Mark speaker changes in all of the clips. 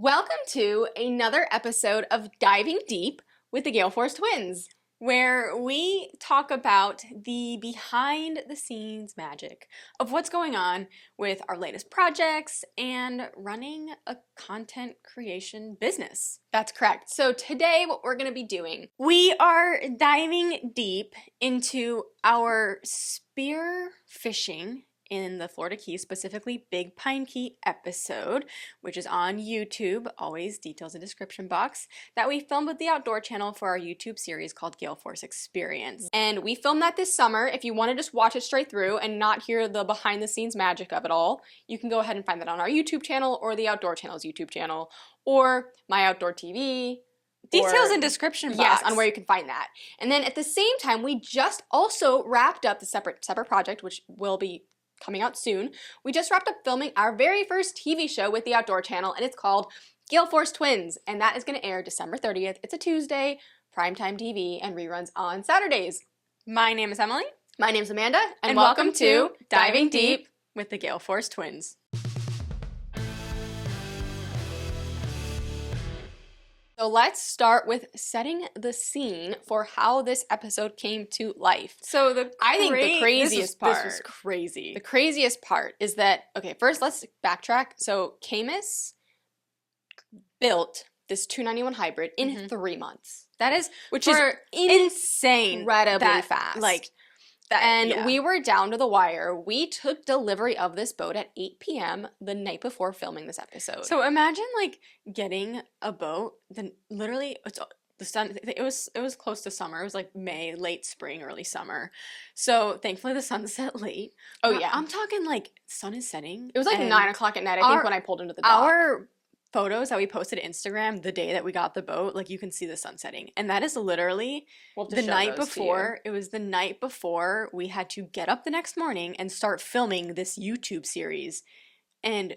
Speaker 1: Welcome to another episode of Diving Deep with the Gale Force Twins, where we talk about the behind-the-scenes magic of what's going on with our latest projects and running a content creation business. That's correct. So today what we're going to be doing, we are diving deep into our spear fishing in the Florida Keys, specifically Big Pine Key episode, which is on YouTube, always details in description box, that we filmed with the Outdoor Channel for our YouTube series called Gale Force Experience. And we filmed that this summer. If you want to just watch it straight through and not hear the behind the scenes magic of it all, you can go ahead and find that on our YouTube channel or the Outdoor Channel's YouTube channel or My Outdoor TV.
Speaker 2: Details in description box.
Speaker 1: Yes, on where you can find that. And then at the same time, we just also wrapped up the separate project, which will be coming out soon. We just wrapped up filming our very first TV show with the Outdoor Channel, and it's called Gale Force Twins, and that is going to air December 30th. It's a Tuesday, primetime TV, and reruns on Saturdays.
Speaker 2: My name is Emily.
Speaker 1: My name's Amanda,
Speaker 2: and welcome to Diving Deep with the Gale Force Twins.
Speaker 1: So let's start with setting the scene for how this episode came to life.
Speaker 2: So I think the craziest part.
Speaker 1: This was crazy. The craziest part is that, okay, first let's backtrack. So Camus built this 291 hybrid in 3 months.
Speaker 2: That is,
Speaker 1: which is
Speaker 2: insane.
Speaker 1: Incredibly fast.
Speaker 2: Yeah.
Speaker 1: We were down to the wire. We took delivery of this boat at 8 p.m. the night before filming this episode.
Speaker 2: So imagine getting a boat. Then literally, the sun. It was close to summer. It was like May, late spring, early summer. So thankfully the sun set late.
Speaker 1: Oh yeah,
Speaker 2: I'm talking sun is setting.
Speaker 1: It was 9 o'clock at night. I think when I pulled into the dock.
Speaker 2: Our photos that we posted to Instagram the day that we got the boat, you can see the sun setting, and that is literally the night before. It was the night before we had to get up the next morning and start filming this YouTube series. And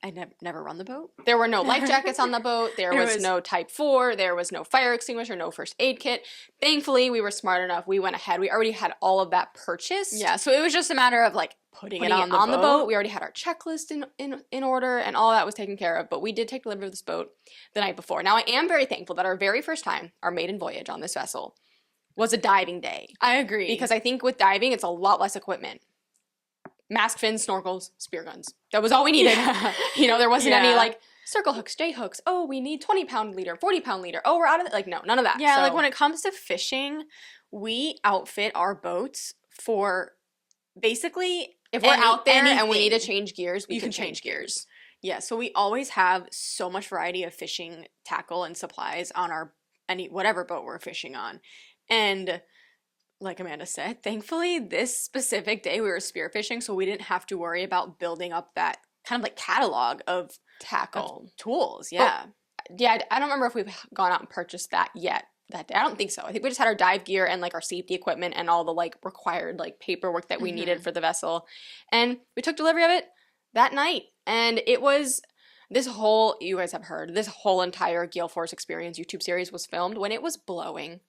Speaker 2: I never run the boat.
Speaker 1: There were no life jackets on the boat. There was no Type 4. There was no fire extinguisher, no first aid kit. Thankfully, we were smart enough. We went ahead. We already had all of that purchased.
Speaker 2: Yeah, so it was just a matter of putting it on the boat.
Speaker 1: We already had our checklist in order, and all that was taken care of. But we did take delivery of this boat the night before. Now, I am very thankful that our very first time, our maiden voyage on this vessel, was a diving day.
Speaker 2: I agree.
Speaker 1: Because I think with diving, it's a lot less equipment. Mask, fins, snorkels, spear guns. That was all we needed.
Speaker 2: Yeah.
Speaker 1: There wasn't any circle hooks, J hooks. Oh, we need 20-pound leader, 40-pound leader. Oh, we're out of it. No, none of that.
Speaker 2: Yeah, when it comes to fishing, we outfit our boats for basically
Speaker 1: if we're out there and we need to change gears, we can change gears.
Speaker 2: Yeah, so we always have so much variety of fishing tackle and supplies on whatever boat we're fishing on. And like Amanda said, thankfully this specific day we were spearfishing, so we didn't have to worry about building up that kind of catalog of
Speaker 1: tackle
Speaker 2: tools. Yeah.
Speaker 1: Yeah, I don't remember if we've gone out and purchased that yet that day. I don't think so. I think we just had our dive gear and our safety equipment and all the required paperwork that we needed for the vessel. And we took delivery of it that night. And it was you guys have heard, this whole entire Gale Force Experience YouTube series was filmed when it was blowing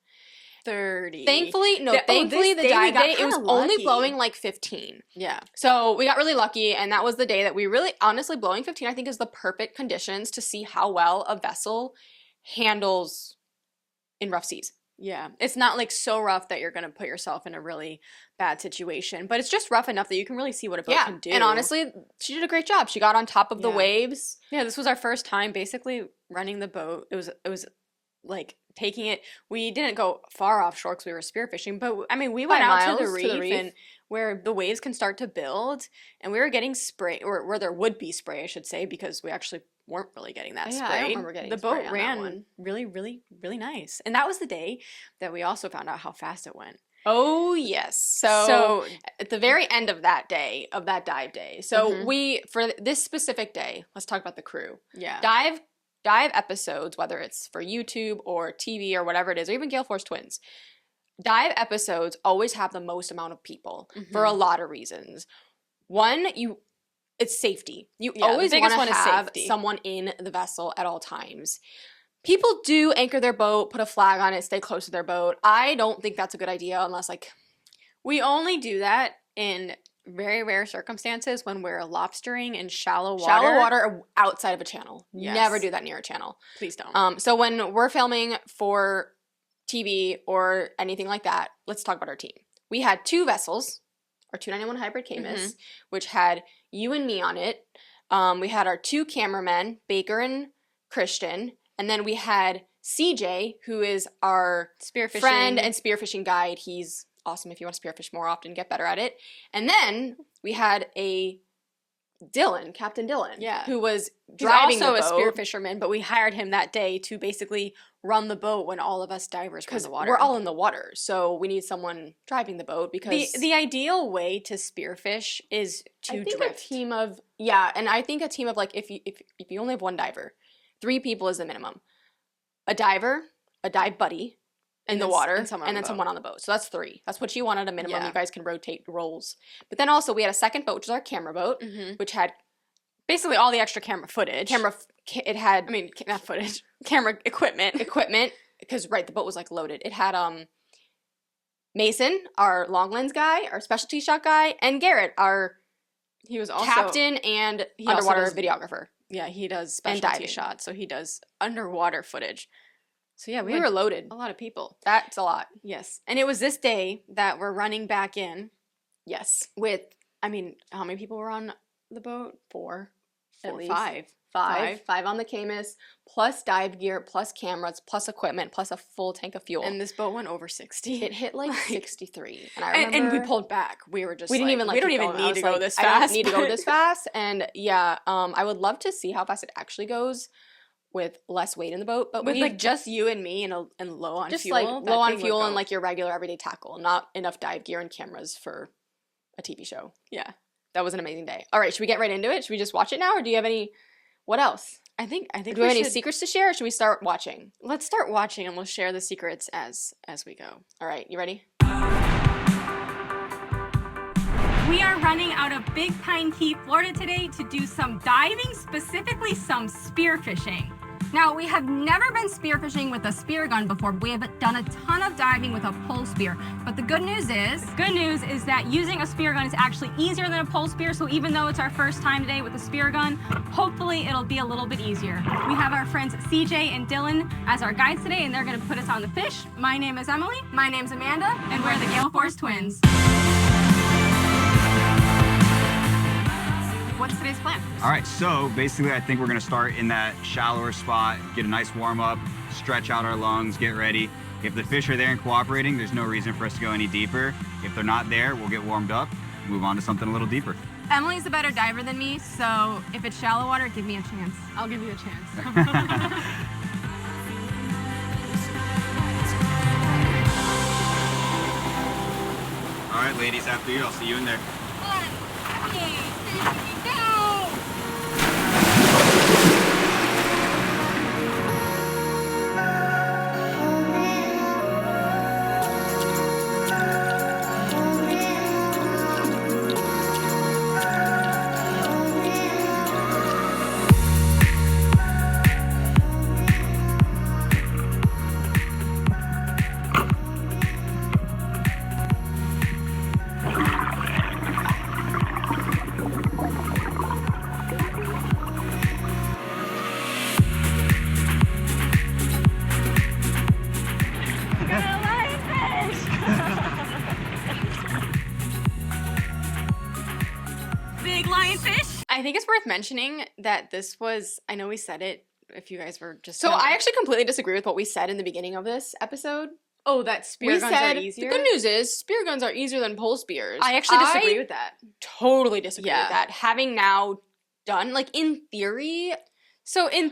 Speaker 1: 30. Thankfully, the dive day, it was only blowing 15.
Speaker 2: Yeah.
Speaker 1: So we got really lucky, and that was the day that we really, honestly, blowing 15 I think is the perfect conditions to see how well a vessel handles in rough seas.
Speaker 2: Yeah. It's not so rough that you're going to put yourself in a really bad situation, but it's just rough enough that you can really see what a boat can do.
Speaker 1: And honestly, she did a great job. She got on top of the waves.
Speaker 2: Yeah, this was our first time basically running the boat. It was taking it. We didn't go far offshore because we were spearfishing, but we went out to the reef and where the waves can start to build, and we were getting spray, or where there would be spray, I should say, because we actually weren't really getting that spray.
Speaker 1: I don't remember getting
Speaker 2: the
Speaker 1: spray
Speaker 2: boat
Speaker 1: on
Speaker 2: ran
Speaker 1: that one.
Speaker 2: really, really, really nice, and that was the day that we also found out how fast it went.
Speaker 1: Oh yes. So at the very end of that day, of that dive day, we, for this specific day, let's talk about the crew.
Speaker 2: Yeah.
Speaker 1: Dive episodes, whether it's for YouTube or TV or whatever it is, or even Gale Force Twins, dive episodes always have the most amount of people for a lot of reasons. One, it's safety. You always want to have someone in the vessel at all times. People do anchor their boat, put a flag on it, stay close to their boat. I don't think that's a good idea unless
Speaker 2: we only do that in very rare circumstances when we're lobstering in shallow water.
Speaker 1: Shallow water outside of a channel. Yes. Never do that near a channel.
Speaker 2: Please don't.
Speaker 1: So when we're filming for TV or anything like that, let's talk about our team. We had 2 vessels, our 291 Hybrid Camus, which had you and me on it. We had our 2 cameramen, Baker and Christian, and then we had CJ, who is our friend and spearfishing guide. He's awesome if you want to spearfish more often, get better at it. And then we had a Captain Dylan, who was driving the boat.
Speaker 2: He's also a spearfisherman, but we hired him that day to basically run the boat when all of us divers were in the water.
Speaker 1: We're all in the water, so we need someone driving the boat because
Speaker 2: the ideal way to spearfish is to drift.
Speaker 1: A team of and I think a team of like if you only have 1 diver, 3 people is the minimum. A diver, a dive buddy in the water, and then someone on the boat. So that's 3. That's what you want at a minimum. You guys can rotate roles. But then also we had a second boat, which is our camera boat, which had
Speaker 2: basically all the extra camera footage.
Speaker 1: It had
Speaker 2: not footage, camera equipment,
Speaker 1: because the boat was like loaded. It had Mason, our long lens guy, our specialty shot guy, and Garrett, he was also captain and underwater videographer.
Speaker 2: Yeah, he does specialty shots, so he does underwater footage. So yeah,
Speaker 1: we were loaded.
Speaker 2: A lot of people.
Speaker 1: That's a lot.
Speaker 2: Yes. And it was this day that we're running back in.
Speaker 1: Yes.
Speaker 2: With, how many people were on the boat? 4. At least.
Speaker 1: 5 on the Camus, plus dive gear, plus cameras, plus equipment, plus a full tank of fuel.
Speaker 2: And this boat went over 60.
Speaker 1: It hit like 63. And I remember...
Speaker 2: And we pulled back. We were just
Speaker 1: we don't even need to go this fast. I don't need to go this fast. And I would love to see how fast it actually goes with less weight in the boat, but
Speaker 2: with like just you and me and low on fuel.
Speaker 1: Just like low on fuel and like your regular everyday tackle, not enough dive gear and cameras for a TV show.
Speaker 2: Yeah.
Speaker 1: That was an amazing day. All right, should we get right into it? Should we just watch it now, or do you have any? What else?
Speaker 2: I think.
Speaker 1: Do we have any secrets to share, or should we start watching?
Speaker 2: Let's start watching, and we'll share the secrets as we go.
Speaker 1: All right, you ready?
Speaker 3: We are running out of Big Pine Key, Florida today to do some diving, specifically some spearfishing. Now, we have never been spearfishing with a spear gun before, but we have done a ton of diving with a pole spear. But the good news is that using a spear gun is actually easier than a pole spear, so even though it's our first time today with a spear gun, hopefully it'll be a little bit easier. We have our friends CJ and Dylan as our guides today, and they're gonna put us on the fish. My name is Emily. My name's Amanda, and we're the Gale Force Twins. What's today's plan?
Speaker 4: All right, so basically I think we're gonna start in that shallower spot, get a nice warm up, stretch out our lungs, get ready. If the fish are there and cooperating, there's no reason for us to go any deeper. If they're not there, we'll get warmed up, move on to something a little deeper.
Speaker 3: Emily's a better diver than me, so if it's shallow water, give me a chance. I'll give you a chance.
Speaker 4: All right, ladies, after you, I'll see you in there.
Speaker 3: 1, 2, 3, go! Big lionfish.
Speaker 2: I think it's worth mentioning that this was, I know we said it, if you guys were just...
Speaker 1: So I actually completely disagree with what we said in the beginning of this episode.
Speaker 2: Oh, that spear guns are easier?
Speaker 1: The good news is spear guns are easier than pole spears.
Speaker 2: I actually disagree with that.
Speaker 1: Totally disagree with that. Having now done, like in theory...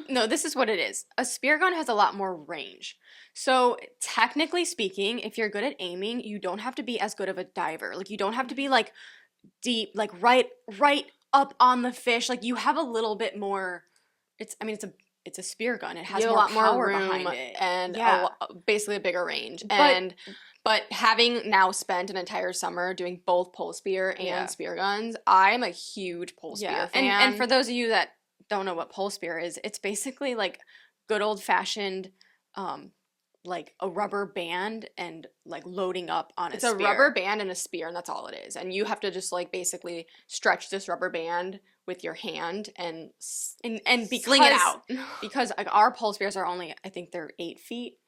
Speaker 2: No, this is what it is. A spear gun has a lot more range. So technically speaking, if you're good at aiming, you don't have to be as good of a diver. Like you don't have to be like deep, like right up on the fish. Like you have a little bit more. It's a spear gun. It has
Speaker 1: a lot more room
Speaker 2: behind it,
Speaker 1: and basically a bigger range. But having now spent an entire summer doing both pole spear and spear guns, I'm a huge pole spear fan.
Speaker 2: And for those of you that don't know what pole spear is, it's basically like good old fashioned like a rubber band and like loading up on a spear.
Speaker 1: It's a rubber band and a spear, and that's all it is. And you have to just like basically stretch this rubber band with your hand and
Speaker 2: because,
Speaker 1: sling it out.
Speaker 2: Because like our pole spears are only, I think they're 8 feet,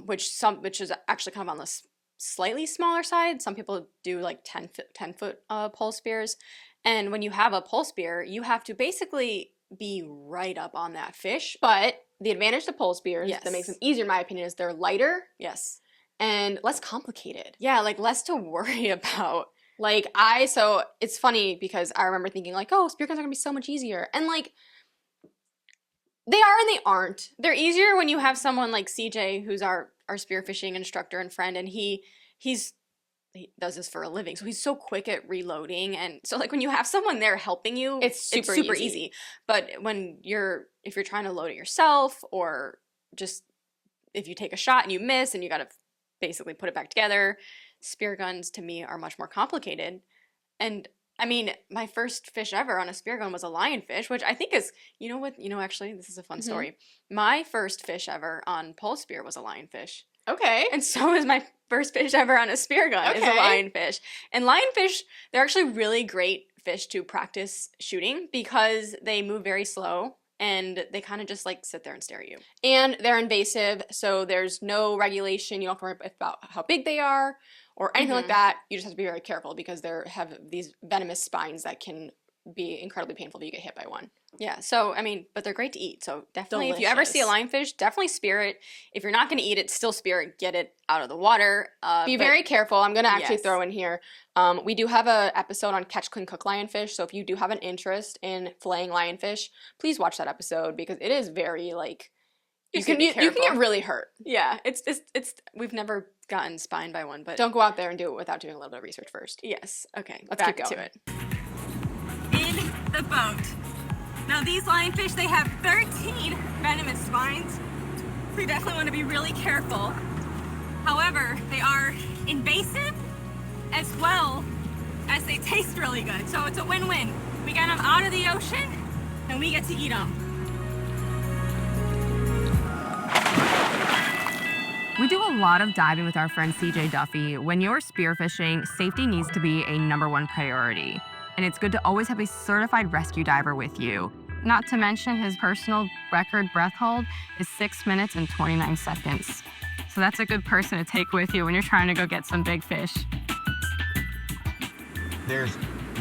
Speaker 2: which is actually kind of on the slightly smaller side. Some people do like 10 foot pole spears. And when you have a pole spear, you have to basically be right up on that fish.
Speaker 1: But the advantage to pole spears that makes them easier, in my opinion, is they're lighter.
Speaker 2: Yes.
Speaker 1: And less complicated.
Speaker 2: Yeah, like less to worry about.
Speaker 1: Like so it's funny because I remember thinking like, oh, spear guns are gonna be so much easier. And like, they are and they aren't.
Speaker 2: They're easier when you have someone like CJ, who's our spearfishing instructor and friend, and he does this for a living, so he's so quick at reloading, and so like when you have someone there helping you, it's super easy. But if you're trying to load it yourself, or just if you take a shot and you miss and you got to basically put it back together, spear guns to me are much more complicated. And I mean, my first fish ever on a spear gun was a lionfish, which I think is, actually, this is a fun story. My first fish ever on pole spear was a lionfish.
Speaker 1: Okay.
Speaker 2: And so is my first fish ever on a spear gun is a lionfish. And lionfish, they're actually really great fish to practice shooting because they move very slow and they kind of just like sit there and stare at you.
Speaker 1: And they're invasive, so there's no regulation. You don't have to worry about how big they are or anything like that. You just have to be very careful because they have these venomous spines that can be incredibly painful if you get hit by one.
Speaker 2: Yeah, so, I mean, but they're great to eat. So definitely, if you ever see a lionfish, definitely spear it. If you're not going to eat it, still spear it. Get it out of the water.
Speaker 1: Be very careful. I'm going to actually throw in here. We do have an episode on catch, clean, cook lionfish. So if you do have an interest in filleting lionfish, please watch that episode because it is very, like, you can get really hurt.
Speaker 2: Yeah, it's we've never gotten spined by one, but
Speaker 1: don't go out there and do it without doing a little bit of research first.
Speaker 2: Yes. Okay.
Speaker 1: Let's keep going.
Speaker 2: To it.
Speaker 3: In the boat. Now these lionfish, they have 13 venomous spines, so you definitely want to be really careful. However, they are invasive as well as they taste really good, so it's a win-win. We get them out of the ocean, and we get to eat them. We do a lot of diving with our friend CJ Duffy. When you're spearfishing, safety needs to be a #1 priority. And it's good to always have a certified rescue diver with you. Not to mention his personal record breath hold is 6 minutes and 29 seconds. So that's a good person to take with you when you're trying to go get some big fish.
Speaker 5: There's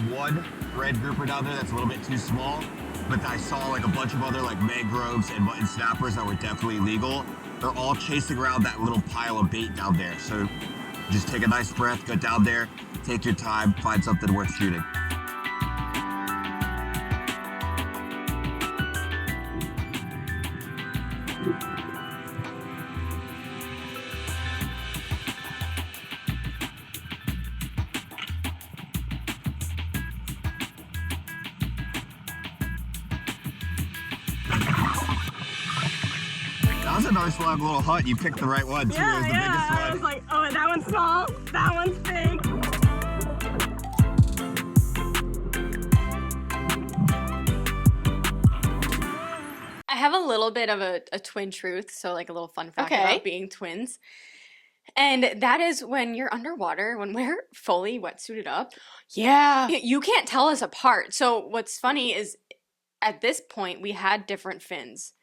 Speaker 5: one red grouper down there that's a little bit too small, but I saw like a bunch of other like mangroves and mutton snappers that were definitely legal. They're all chasing around that little pile of bait down there. So just take a nice breath, go down there, take your time, find something worth shooting. That was a nice little hunt. You picked the right one too. It was the biggest one.
Speaker 3: I was like, oh, that one's small, that one's big.
Speaker 2: I have a little bit of a twin truth, so like a little fun fact about being twins. And that is when you're underwater, when we're fully wetsuited up, you can't tell us apart. So what's funny is at this point we had different fins.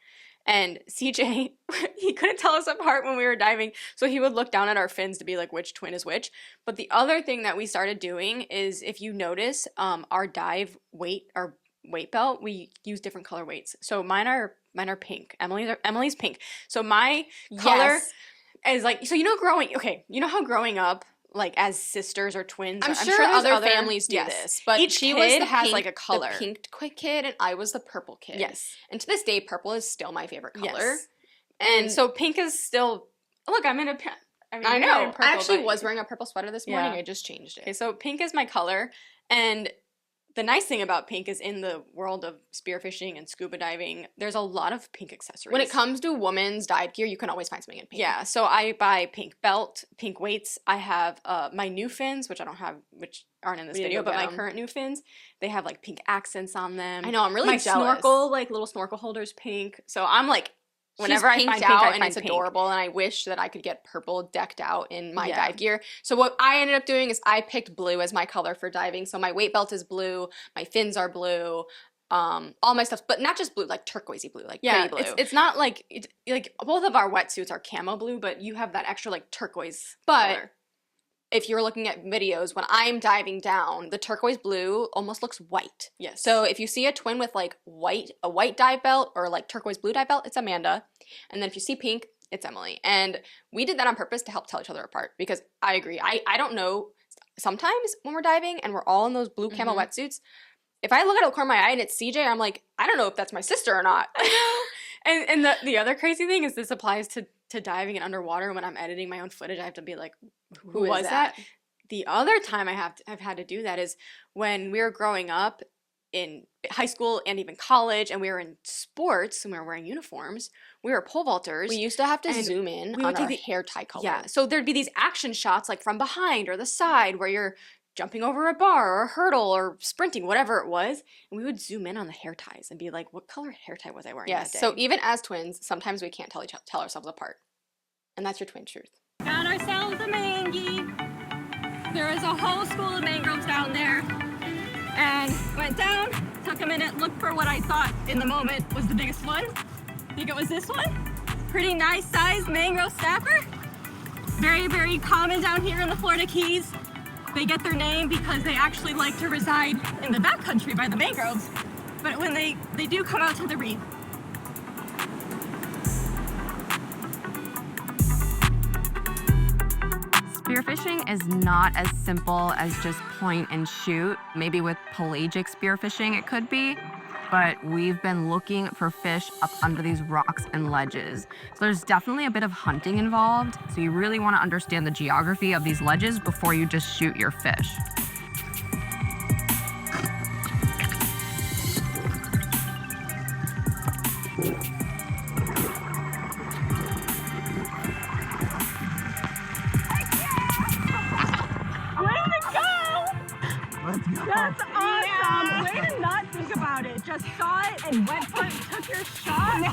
Speaker 2: And CJ, he couldn't tell us apart when we were diving, so he would look down at our fins to be like, which twin is which. But the other thing that we started doing is, if you notice, our dive weight, our weight belt, we use different color weights. So mine are pink. Emily's pink. So my color is like, so you know how growing up, like as sisters or twins,
Speaker 1: I'm sure other families do this, but
Speaker 2: each kid has like a color.
Speaker 1: The pink kid, and I was the purple kid.
Speaker 2: Yes,
Speaker 1: and to this day, purple is still my favorite color.
Speaker 2: Yes. And so pink is still. Look, I know.
Speaker 1: I actually was wearing a purple sweater this morning. I just changed it.
Speaker 2: Okay, so pink is my color, and the nice thing about pink is in the world of spearfishing and scuba diving, there's a lot of pink accessories.
Speaker 1: When it comes to women's dive gear, you can always find something in pink.
Speaker 2: Yeah, so I buy pink belt, pink weights. I have my new fins, which I don't have, which aren't in this video, but my current new fins, they have like pink accents on them.
Speaker 1: I know, I'm really jealous.
Speaker 2: My snorkel, like little snorkel holders, pink. So I'm like whenever I find pink,
Speaker 1: out and it's
Speaker 2: pink.
Speaker 1: adorable, and I wish that I could get purple decked out in my dive gear. So what I ended up doing is I picked blue as my color for diving. So my weight belt is blue, my fins are blue, all my stuff, but not just blue, like turquoisey blue, like pretty blue.
Speaker 2: It's not like like both of our wetsuits are camo blue, but you have that extra like turquoise color.
Speaker 1: If you're looking at videos, when I'm diving down, the turquoise blue almost looks white.
Speaker 2: Yes.
Speaker 1: So if you see a twin with like a white dive belt or like turquoise blue dive belt, it's Amanda. And then if you see pink, it's Emily. And we did that on purpose to help tell each other apart, because I agree. I don't know. Sometimes when we're diving and we're all in those blue camo wetsuits, if I look at the corner of my eye and it's CJ, I'm like, I don't know if that's my sister or not.
Speaker 2: I know. And the other crazy thing is this applies to diving and underwater. When I'm editing my own footage, I have to be like, who was that? The other time I've had to do that is when we were growing up in high school and even college, and we were in sports and we were wearing uniforms. We were pole vaulters.
Speaker 1: We used to have to zoom in on our hair tie color.
Speaker 2: Yeah, so there'd be these action shots like from behind or the side where you're jumping over a bar or a hurdle or sprinting, whatever it was, and we would zoom in on the hair ties and be like, what color hair tie was I wearing that day?
Speaker 1: So even as twins, sometimes we can't tell ourselves apart. And that's your twin truth.
Speaker 3: Got ourselves a mangy. There is a whole school of mangroves down there. And went down, took a minute, looked for what I thought in the moment was the biggest one. I think it was this one. Pretty nice sized mangrove snapper. Very, very common down here in the Florida Keys. They get their name because they actually like to reside in the backcountry by the mangroves. But when they do come out to the reef.
Speaker 6: Spearfishing is not as simple as just point and shoot. Maybe with pelagic spearfishing it could be, but we've been looking for fish up under these rocks and ledges. So there's definitely a bit of hunting involved, so you really want to understand the geography of these ledges before you just shoot your fish.
Speaker 3: That's awesome! Way to not think about it. Just saw it and went for it, took your shot. No,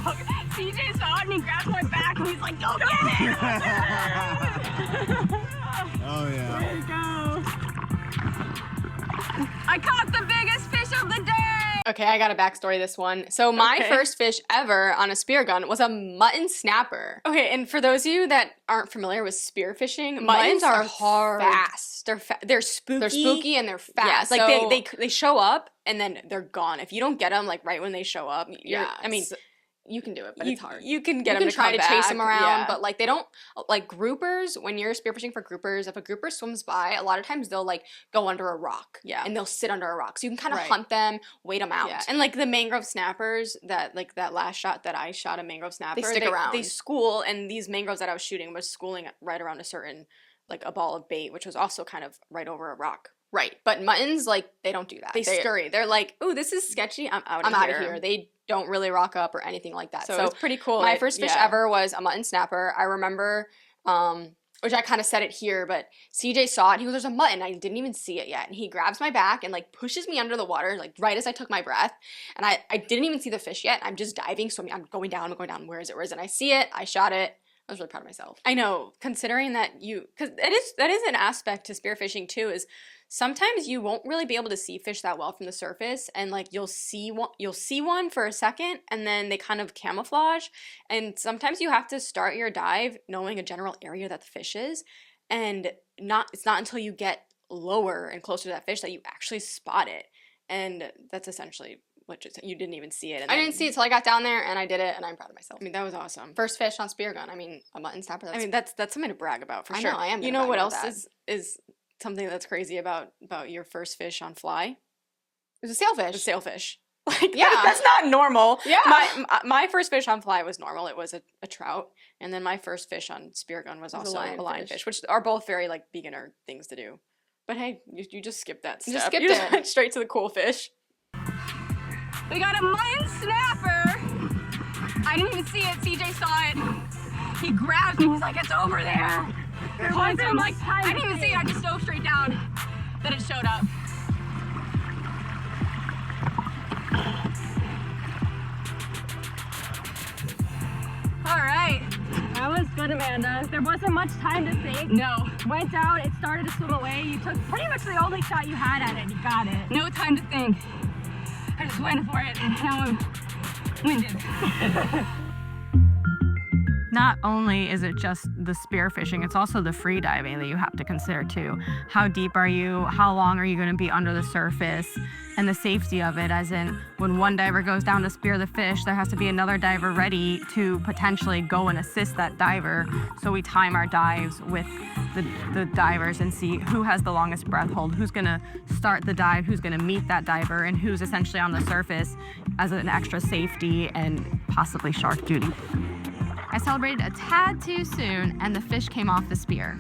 Speaker 3: CJ saw it and he grabbed my back and he's like, go get it!
Speaker 5: Oh yeah.
Speaker 3: There you go. I caught the biggest fish of the day!
Speaker 1: Okay, I got a backstory this one. So my first fish ever on a spear gun was a mutton snapper.
Speaker 2: Okay, and for those of you that aren't familiar with spearfishing,
Speaker 1: Muttons are
Speaker 2: hard.
Speaker 1: fast.
Speaker 2: They're spooky.
Speaker 1: They're spooky and they're fast.
Speaker 2: Yeah, like they show up and then they're gone. If you don't get them like right when they show up,
Speaker 1: you can do it, but it's hard.
Speaker 2: You can get them
Speaker 1: You can try to chase them around,
Speaker 2: yeah.
Speaker 1: but like they don't, like groupers, when you're spearfishing for groupers, if a grouper swims by, a lot of times they'll like go under a rock.
Speaker 2: Yeah.
Speaker 1: And they'll sit under a rock. So you can kind of hunt them, wait them out.
Speaker 2: Yeah. And like the mangrove snappers, that last shot that I shot a mangrove snapper,
Speaker 1: They stick around.
Speaker 2: They school, and these mangroves that I was shooting was schooling right around a certain, like a ball of bait, which was also kind of right over a rock.
Speaker 1: Right. But muttons, like, they don't do that.
Speaker 2: They scurry. They're like, ooh, this is sketchy. I'm out of here.
Speaker 1: They don't really rock up or anything like that.
Speaker 2: So it's pretty cool.
Speaker 1: My first fish ever was a mutton snapper. I remember, which I kind of said it here, but CJ saw it. He goes, there's a mutton. I didn't even see it yet. And he grabs my back and like pushes me under the water, like right as I took my breath. And I didn't even see the fish yet. I'm just diving. So I'm going down. Where is it? And I see it. I shot it. I was really proud of myself.
Speaker 2: I know, considering that because that is an aspect to spearfishing too, is sometimes you won't really be able to see fish that well from the surface, and like you'll see one for a second and then they kind of camouflage, and sometimes you have to start your dive knowing a general area that the fish is, and it's not until you get lower and closer to that fish that you actually spot it, and that's essentially what you didn't even see it.
Speaker 1: I didn't see it till I got down there, and I did it, and I'm proud of myself.
Speaker 2: I mean, that was awesome.
Speaker 1: First fish on spear gun. I mean, a mutton snapper.
Speaker 2: That's something to brag about for sure.
Speaker 1: I know, I am.
Speaker 2: You know what else is something that's crazy about your first fish on fly?
Speaker 1: It was a sailfish.
Speaker 2: A sailfish. Like,
Speaker 1: yeah,
Speaker 2: that's not normal.
Speaker 1: Yeah.
Speaker 2: My first fish on fly was normal. It was a trout, and then my first fish on spear gun was also a lionfish, which are both very like beginner things to do. But hey, you just skipped that step.
Speaker 1: You just
Speaker 2: went straight to the cool fish.
Speaker 3: We got a mutton snapper. I didn't even see it. CJ saw it. He grabs me. He's like, it's over there. I'm like, I didn't even see it. I just dove straight down. Then it showed up. Good, Amanda. There wasn't much time to think. No. Went out, it started to swim away. You took pretty much the only shot you had at it. You got it. No time to think. I just went for it, and now I'm winded.
Speaker 6: Not only is it just the spearfishing, it's also the free diving that you have to consider too. How deep are you? How long are you going to be under the surface? And the safety of it, as in when one diver goes down to spear the fish, there has to be another diver ready to potentially go and assist that diver. So we time our dives with the divers and see who has the longest breath hold, who's going to start the dive, who's going to meet that diver, and who's essentially on the surface as an extra safety and possibly shark duty. I celebrated a tad too soon, and the fish came off the spear.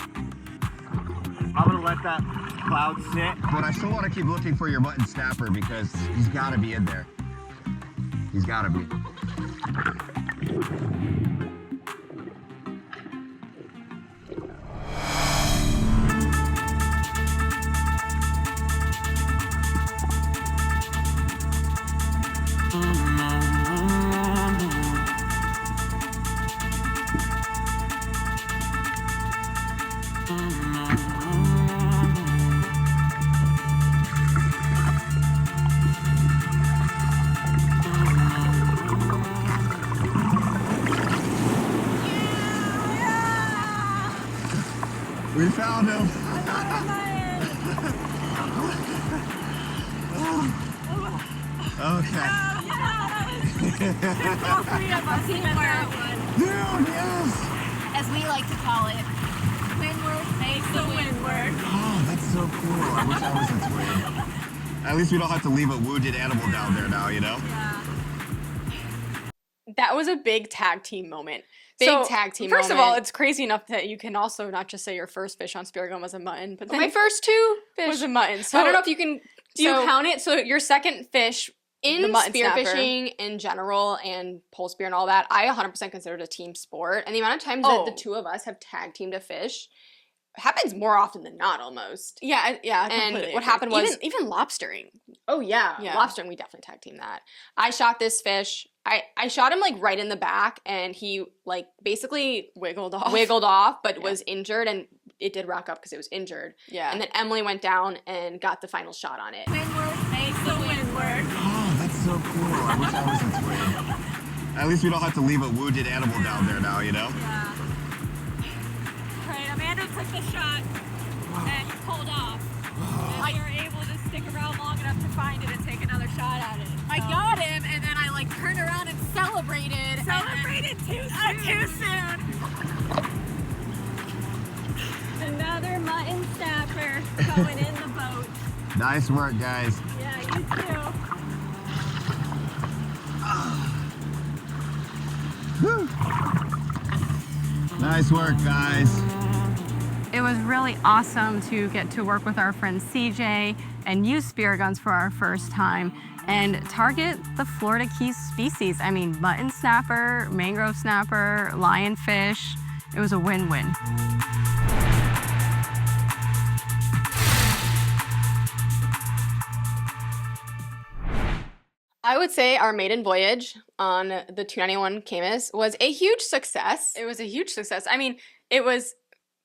Speaker 5: I'm gonna let that cloud sit, but I still want to keep looking for your mutton snapper because he's got to be in there. He's got to be. We found him. Okay.
Speaker 3: All three of us teamwork.
Speaker 5: Dude, yes.
Speaker 3: As we like to call it, windward makes the windward.
Speaker 5: Oh, that's so cool. I wish I was a twin. At least we don't have to leave a wounded animal down there now, you know?
Speaker 3: Yeah.
Speaker 2: That was a big tag team moment.
Speaker 1: Tag team
Speaker 2: First of
Speaker 1: moment.
Speaker 2: all, it's crazy enough that you can also not just say your first fish on spear gun was a mutton, but then
Speaker 1: My first two fish
Speaker 2: was a mutton. So
Speaker 1: I don't know if you can.
Speaker 2: do you count it? So your second fish
Speaker 1: In
Speaker 2: the mutton snapper.
Speaker 1: spearfishing in general and pole spear and all that, I 100% consider it a team sport. And the amount of times that the two of us have tag teamed a fish happens more often than not, almost.
Speaker 2: Yeah, I
Speaker 1: And
Speaker 2: completely
Speaker 1: what
Speaker 2: agree.
Speaker 1: happened was
Speaker 2: even lobstering.
Speaker 1: Oh yeah,
Speaker 2: Yeah.
Speaker 1: lobster. We definitely tag team that. I shot this fish. I shot him like right in the back, and he like basically
Speaker 2: Wiggled off.
Speaker 1: but was injured, and it did rack up because it was injured.
Speaker 2: Yeah.
Speaker 1: And then Emily went down and got the final shot on it.
Speaker 3: Windward makes the windward.
Speaker 5: Oh, that's so cool. I wish I was a twin. At least we don't have to leave a wounded animal down there now, you know?
Speaker 3: Yeah. Right, Amanda took the shot and pulled off. And you were able to stick around long enough to find it and take another shot at it. I got him, and then I like turned around and celebrated. Celebrated too soon. Too soon. Another mutton snapper going in the boat.
Speaker 5: Nice work, guys.
Speaker 3: Yeah, you too.
Speaker 5: Nice work, guys.
Speaker 6: It was really awesome to get to work with our friend CJ and use spear guns for our first time and target the Florida Keys species. I mean, mutton snapper, mangrove snapper, lionfish. It was a win-win.
Speaker 1: I would say our maiden voyage on the 291 Camus was a huge success.
Speaker 2: It was a huge success. I mean, it was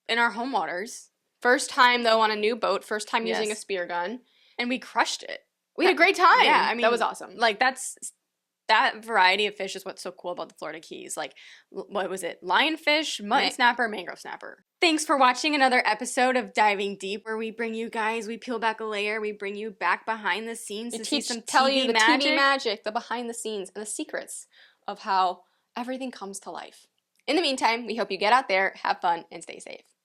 Speaker 2: in our home waters.
Speaker 1: First time though on a new boat, first time using a
Speaker 2: Yes.
Speaker 1: spear gun.
Speaker 2: And we crushed it.
Speaker 1: We had a great time.
Speaker 2: Yeah, I mean,
Speaker 1: that was awesome.
Speaker 2: Like that variety of fish is what's so cool about the Florida Keys. Like, what was it? Lionfish, mutton snapper, mangrove snapper. Thanks for watching another episode of Diving Deep, where we bring you guys, we peel back a layer, we bring you back behind the scenes to see some
Speaker 1: tell
Speaker 2: TV
Speaker 1: you the
Speaker 2: magic.
Speaker 1: TV magic, the behind the scenes, and the secrets of how everything comes to life. In the meantime, we hope you get out there, have fun, and stay safe.